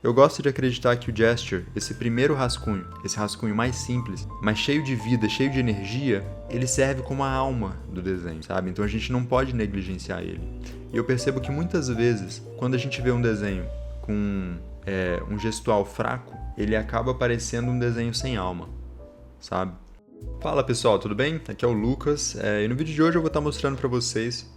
Eu gosto de acreditar que o gesture, esse primeiro rascunho, esse rascunho mais simples, mas cheio de vida, cheio de energia, ele serve como a alma do desenho, sabe? Então a gente não pode negligenciar ele. E eu percebo que muitas vezes, quando a gente vê um desenho com um gestual fraco, ele acaba parecendo um desenho sem alma, sabe? Fala pessoal, tudo bem? Aqui é o Lucas, e no vídeo de hoje eu vou estar mostrando para vocês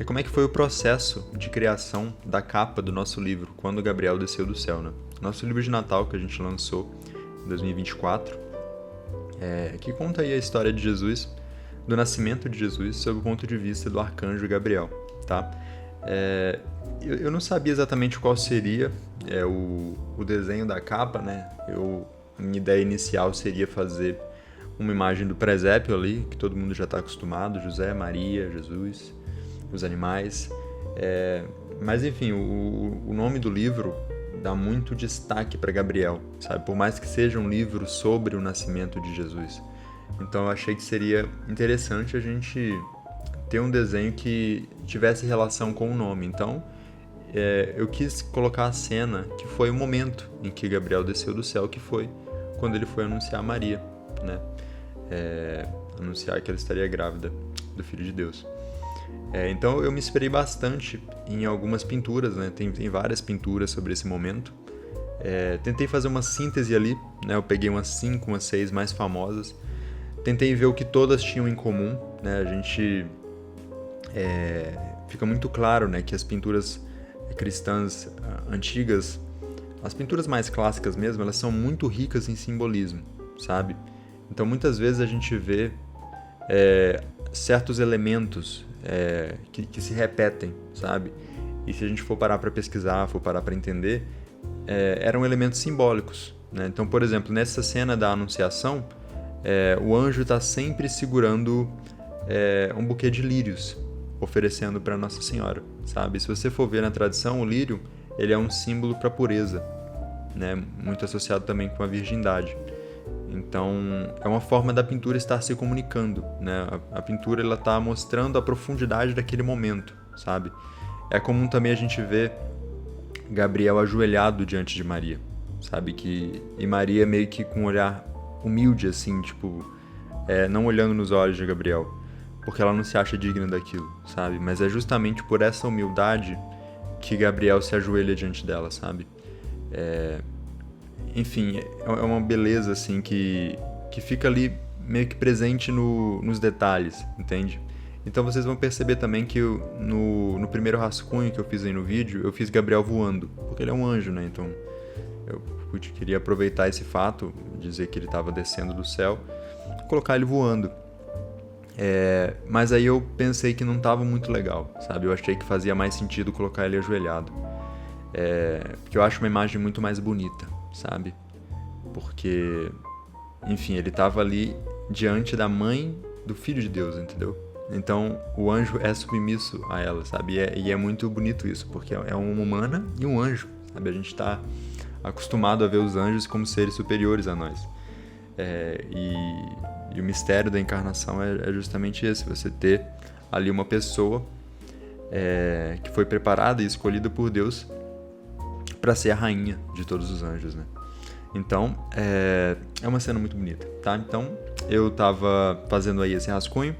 como é que foi o processo de criação da capa do nosso livro, Quando Gabriel Desceu do Céu, né? Nosso livro de Natal que a gente lançou em 2024, que conta aí a história de Jesus, do nascimento de Jesus, sob o ponto de vista do arcanjo Gabriel, tá? Eu não sabia exatamente qual seria o desenho da capa, né? Minha ideia inicial seria fazer uma imagem do presépio ali, que todo mundo já está acostumado, José, Maria, Jesus, os animais. Mas enfim, o nome do livro dá muito destaque para Gabriel, sabe? Por mais que seja um livro sobre o nascimento de Jesus. Então eu achei que seria interessante a gente ter um desenho que tivesse relação com o nome. Então eu quis colocar a cena que foi o momento em que Gabriel desceu do céu, que foi quando ele foi anunciar a Maria, né? Anunciar que ela estaria grávida do Filho de Deus. Então eu me inspirei bastante em algumas pinturas, né? Tem várias pinturas sobre esse momento. Tentei fazer uma síntese ali, né? Eu peguei umas 5, umas 6 mais famosas. Tentei ver o que todas tinham em comum, né? A gente fica muito claro, né, que as pinturas cristãs antigas, as pinturas mais clássicas mesmo, elas são muito ricas em simbolismo, sabe? Então muitas vezes a gente vê certos elementos que se repetem, sabe? E se a gente for parar para pesquisar, for parar para entender, eram elementos simbólicos, né? Então, por exemplo, nessa cena da Anunciação, o anjo está sempre segurando um buquê de lírios, oferecendo para Nossa Senhora, sabe? Se você for ver na tradição, o lírio ele é um símbolo para pureza, né? Muito associado também com a virgindade. Então, é uma forma da pintura estar se comunicando, né? A pintura ela está mostrando a profundidade daquele momento, sabe? É comum também a gente ver Gabriel ajoelhado diante de Maria, sabe? E Maria meio que com um olhar humilde, assim, tipo, não olhando nos olhos de Gabriel, porque ela não se acha digna daquilo, sabe? Mas é justamente por essa humildade que Gabriel se ajoelha diante dela, sabe? Enfim, é uma beleza, assim, que fica ali meio que presente nos detalhes, entende? Então vocês vão perceber também que no primeiro rascunho que eu fiz aí no vídeo, eu fiz Gabriel voando, porque ele é um anjo, né? Então eu queria aproveitar esse fato, dizer que ele estava descendo do céu, colocar ele voando. Mas aí eu pensei que não estava muito legal, sabe? Eu achei que fazia mais sentido colocar ele ajoelhado. Porque eu acho uma imagem muito mais bonita, sabe? Porque, enfim, ele estava ali diante da mãe do Filho de Deus, entendeu? Então, o anjo é submisso a ela, sabe? E é muito bonito isso, porque é uma humana e um anjo, sabe? A gente está acostumado a ver os anjos como seres superiores a nós. E o mistério da encarnação é justamente esse, você ter ali uma pessoa que foi preparada e escolhida por Deus para ser a rainha de todos os anjos, né? Então, é uma cena muito bonita, tá? Então, eu estava fazendo aí esse rascunho.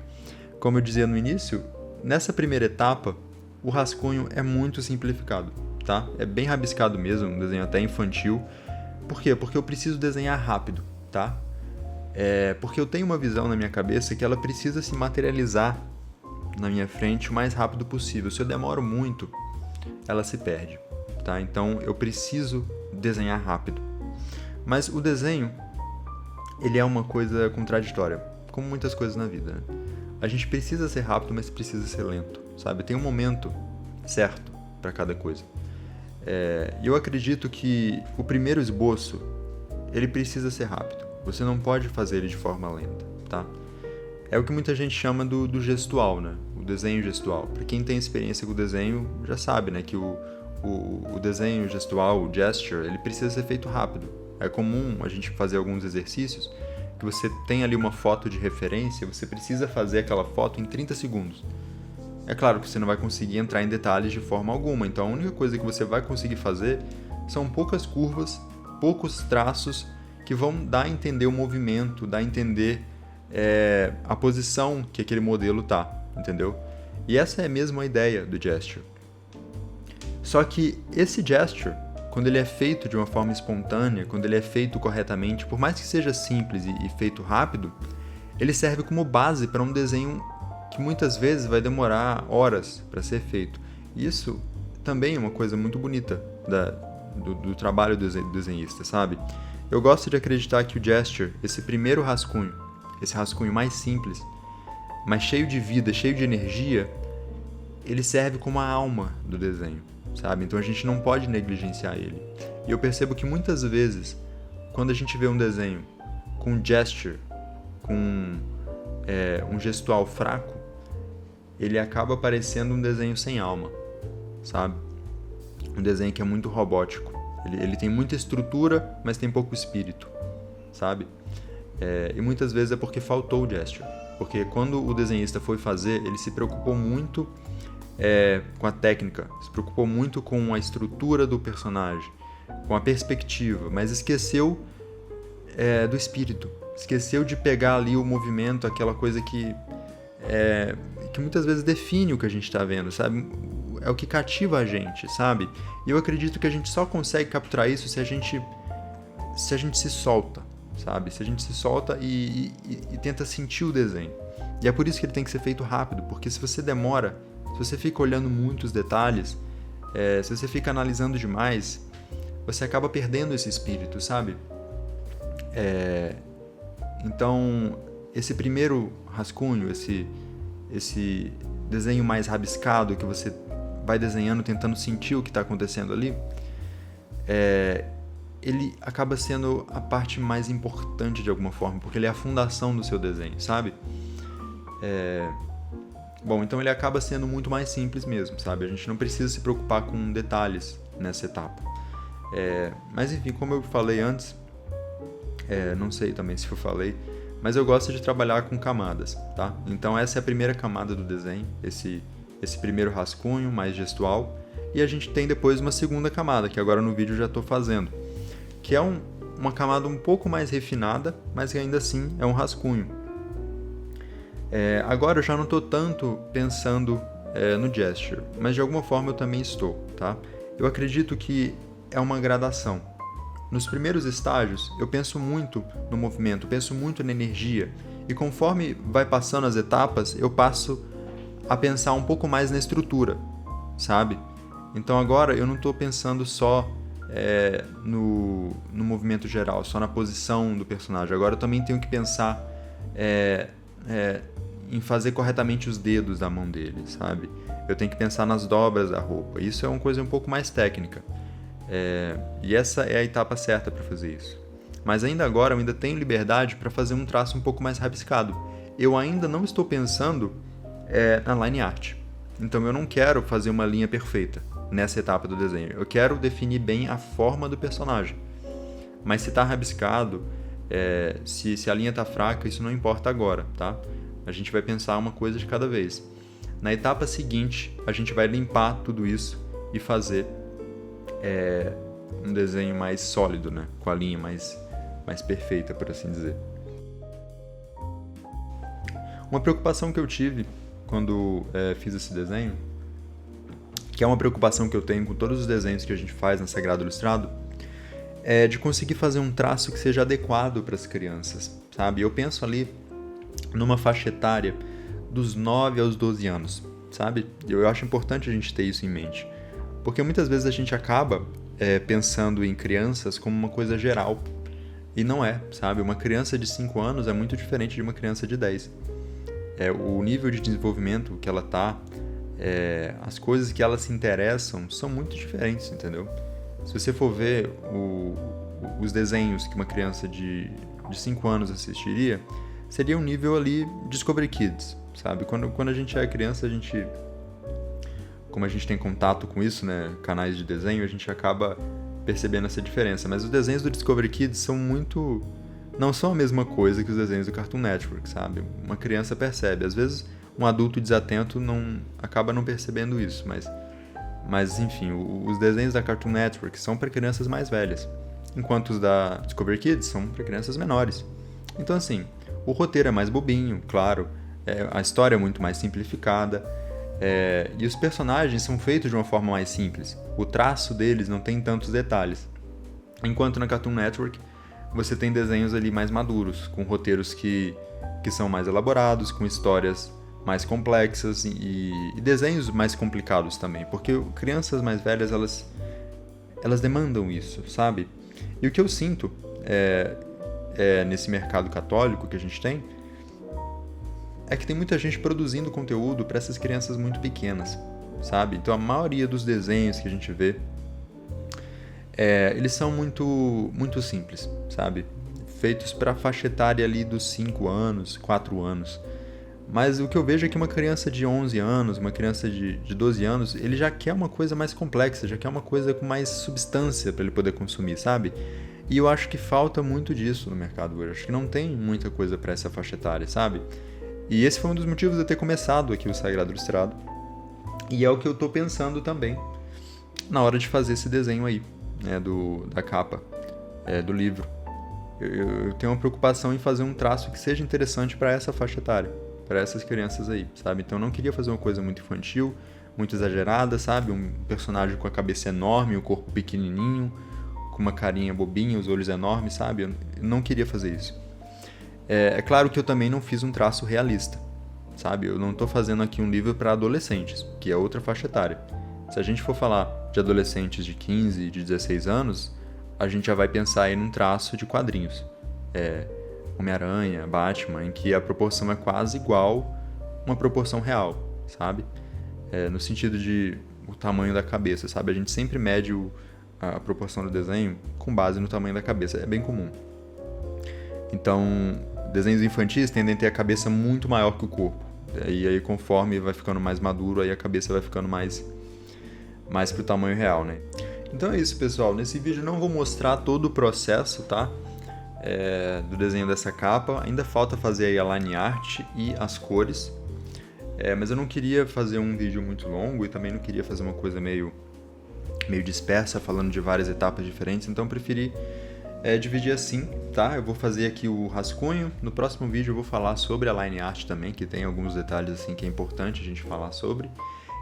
Como eu dizia no início, nessa primeira etapa, o rascunho é muito simplificado, tá? É bem rabiscado mesmo, um desenho até infantil. Por quê? Porque eu preciso desenhar rápido, tá? Porque eu tenho uma visão na minha cabeça que ela precisa se materializar na minha frente o mais rápido possível. Se eu demoro muito, ela se perde, tá? Então eu preciso desenhar rápido. Mas o desenho, ele é uma coisa contraditória, como muitas coisas na vida, né? A gente precisa ser rápido, mas precisa ser lento, sabe? Tem um momento certo para cada coisa. E eu acredito que o primeiro esboço, ele precisa ser rápido. Você não pode fazer ele de forma lenta, tá? É o que muita gente chama do gestual, né? O desenho gestual. Para quem tem experiência com o desenho, já sabe, né? Que o desenho gestual, o gesture, ele precisa ser feito rápido. É comum a gente fazer alguns exercícios que você tem ali uma foto de referência, você precisa fazer aquela foto em 30 segundos. É claro que você não vai conseguir entrar em detalhes de forma alguma, então a única coisa que você vai conseguir fazer são poucas curvas, poucos traços que vão dar a entender o movimento, dar a entender a posição que aquele modelo tá, entendeu? E essa é mesmo a ideia do gesture. Só que esse gesture, quando ele é feito de uma forma espontânea, quando ele é feito corretamente, por mais que seja simples e feito rápido, ele serve como base para um desenho que muitas vezes vai demorar horas para ser feito. Isso também é uma coisa muito bonita do trabalho do desenhista, sabe? Eu gosto de acreditar que o gesture, esse primeiro rascunho, esse rascunho mais simples, mas cheio de vida, cheio de energia, ele serve como a alma do desenho, sabe? Então a gente não pode negligenciar ele. E eu percebo que muitas vezes, quando a gente vê um desenho com gesture, com um gestual fraco, ele acaba parecendo um desenho sem alma, sabe? Um desenho que é muito robótico. Ele tem muita estrutura, mas tem pouco espírito, sabe? E muitas vezes é porque faltou o gesture. Porque quando o desenhista foi fazer, ele se preocupou muito com a técnica, se preocupou muito com a estrutura do personagem, com a perspectiva, mas esqueceu do espírito. Esqueceu de pegar ali o movimento, aquela coisa que muitas vezes define o que a gente está vendo, sabe? É o que cativa a gente, sabe? E eu acredito que a gente só consegue capturar isso se a gente se solta, sabe? Se a gente se solta e tenta sentir o desenho. E é por isso que ele tem que ser feito rápido, porque se você demora, se você fica olhando muitos detalhes, se você fica analisando demais, você acaba perdendo esse espírito, sabe? Então, esse primeiro rascunho, esse desenho mais rabiscado que você vai desenhando, tentando sentir o que está acontecendo ali, ele acaba sendo a parte mais importante de alguma forma, porque ele é a fundação do seu desenho, sabe? Bom, então ele acaba sendo muito mais simples mesmo, sabe? A gente não precisa se preocupar com detalhes nessa etapa. Mas enfim, como eu falei antes, não sei também se eu falei, mas eu gosto de trabalhar com camadas, tá? Então essa é a primeira camada do desenho, esse primeiro rascunho mais gestual, e a gente tem depois uma segunda camada, que agora no vídeo eu já estou fazendo, que é uma camada um pouco mais refinada, mas que ainda assim é um rascunho. Agora eu já não estou tanto pensando no gesture, mas de alguma forma eu também estou, tá? Eu acredito que é uma gradação. Nos primeiros estágios, eu penso muito no movimento, penso muito na energia, e conforme vai passando as etapas, eu passo a pensar um pouco mais na estrutura, sabe? Então agora eu não estou pensando só no movimento geral, só na posição do personagem. Agora eu também tenho que pensar em fazer corretamente os dedos da mão dele, sabe? Eu tenho que pensar nas dobras da roupa. Isso é uma coisa um pouco mais técnica. E essa é a etapa certa para fazer isso. Mas ainda agora eu ainda tenho liberdade para fazer um traço um pouco mais rabiscado. Eu ainda não estou pensando na line art. Então eu não quero fazer uma linha perfeita nessa etapa do desenho. Eu quero definir bem a forma do personagem. Mas se está rabiscado, se a linha está fraca, isso não importa agora, tá? A gente vai pensar uma coisa de cada vez. Na etapa seguinte, a gente vai limpar tudo isso e fazer um desenho mais sólido, né? Com a linha mais perfeita, por assim dizer. Uma preocupação que eu tive quando fiz esse desenho, que é uma preocupação que eu tenho com todos os desenhos que a gente faz na Sagrado Ilustrado, é de conseguir fazer um traço que seja adequado para as crianças, sabe? Eu penso ali numa faixa etária dos 9 aos 12 anos, sabe? Eu acho importante a gente ter isso em mente. Porque muitas vezes a gente acaba pensando em crianças como uma coisa geral. E não é, sabe? Uma criança de 5 anos é muito diferente de uma criança de 10. O nível de desenvolvimento que ela tá, as coisas que elas se interessam são muito diferentes, entendeu? Se você for ver os desenhos que uma criança de 5 anos assistiria, seria um nível ali Discovery Kids, sabe? Quando a gente é criança, como a gente tem contato com isso, né, canais de desenho, a gente acaba percebendo essa diferença. Mas os desenhos do Discovery Kids não são a mesma coisa que os desenhos do Cartoon Network, sabe? Uma criança percebe. Às vezes, um adulto desatento acaba não percebendo isso, Mas, enfim, os desenhos da Cartoon Network são para crianças mais velhas, enquanto os da Discovery Kids são para crianças menores. Então, assim, o roteiro é mais bobinho, claro, a história é muito mais simplificada, e os personagens são feitos de uma forma mais simples. O traço deles não tem tantos detalhes. Enquanto na Cartoon Network, você tem desenhos ali mais maduros, com roteiros que são mais elaborados, com histórias mais complexas e desenhos mais complicados também, porque crianças mais velhas, elas demandam isso, sabe? E o que eu sinto nesse mercado católico que a gente tem, é que tem muita gente produzindo conteúdo para essas crianças muito pequenas, sabe? Então a maioria dos desenhos que a gente vê, eles são muito, muito simples, sabe? Feitos para a faixa etária ali dos 5 anos, 4 anos. Mas o que eu vejo é que uma criança de 11 anos, uma criança de 12 anos, ele já quer uma coisa mais complexa, já quer uma coisa com mais substância para ele poder consumir, sabe? E eu acho que falta muito disso no mercado hoje. Acho que não tem muita coisa para essa faixa etária, sabe? E esse foi um dos motivos de eu ter começado aqui o Sagrado Ilustrado. E é o que eu tô pensando também na hora de fazer esse desenho aí, né, da capa do livro. Eu tenho uma preocupação em fazer um traço que seja interessante para essa faixa etária, para essas crianças aí, sabe? Então eu não queria fazer uma coisa muito infantil, muito exagerada, sabe? Um personagem com a cabeça enorme, o corpo pequenininho, com uma carinha bobinha, os olhos enormes, sabe? Eu não queria fazer isso. É claro que eu também não fiz um traço realista, sabe? Eu não estou fazendo aqui um livro para adolescentes, que é outra faixa etária. Se a gente for falar de adolescentes de 15, de 16 anos, a gente já vai pensar aí num traço de quadrinhos. Homem-Aranha, Batman, em que a proporção é quase igual uma proporção real, sabe? No sentido de o tamanho da cabeça, sabe? A gente sempre mede a proporção do desenho com base no tamanho da cabeça, é bem comum. Então, desenhos infantis tendem a ter a cabeça muito maior que o corpo. E aí, conforme vai ficando mais maduro, aí a cabeça vai ficando mais pro tamanho real, né? Então é isso, pessoal. Nesse vídeo eu não vou mostrar todo o processo, tá? Do desenho dessa capa. Ainda falta fazer aí a line art e as cores. Mas eu não queria fazer um vídeo muito longo e também não queria fazer uma coisa meio dispersa, falando de várias etapas diferentes. Então eu preferi dividir assim, tá? Eu vou fazer aqui o rascunho. No próximo vídeo eu vou falar sobre a line art também, que tem alguns detalhes assim que é importante a gente falar sobre.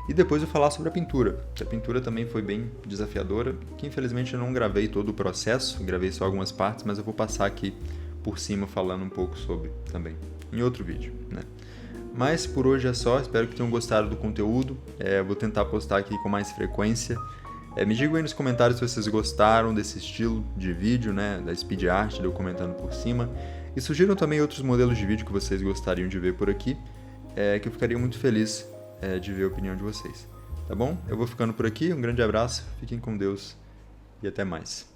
E depois eu falar sobre a pintura, que a pintura também foi bem desafiadora, que infelizmente eu não gravei todo o processo, gravei só algumas partes, mas eu vou passar aqui por cima falando um pouco sobre também, em outro vídeo, né? Mas por hoje é só, espero que tenham gostado do conteúdo, vou tentar postar aqui com mais frequência. Me digam aí nos comentários se vocês gostaram desse estilo de vídeo, né, da speed art, de eu comentando por cima. E sugiram também outros modelos de vídeo que vocês gostariam de ver por aqui, que eu ficaria muito feliz de ver a opinião de vocês, tá bom? Eu vou ficando por aqui, um grande abraço, fiquem com Deus e até mais.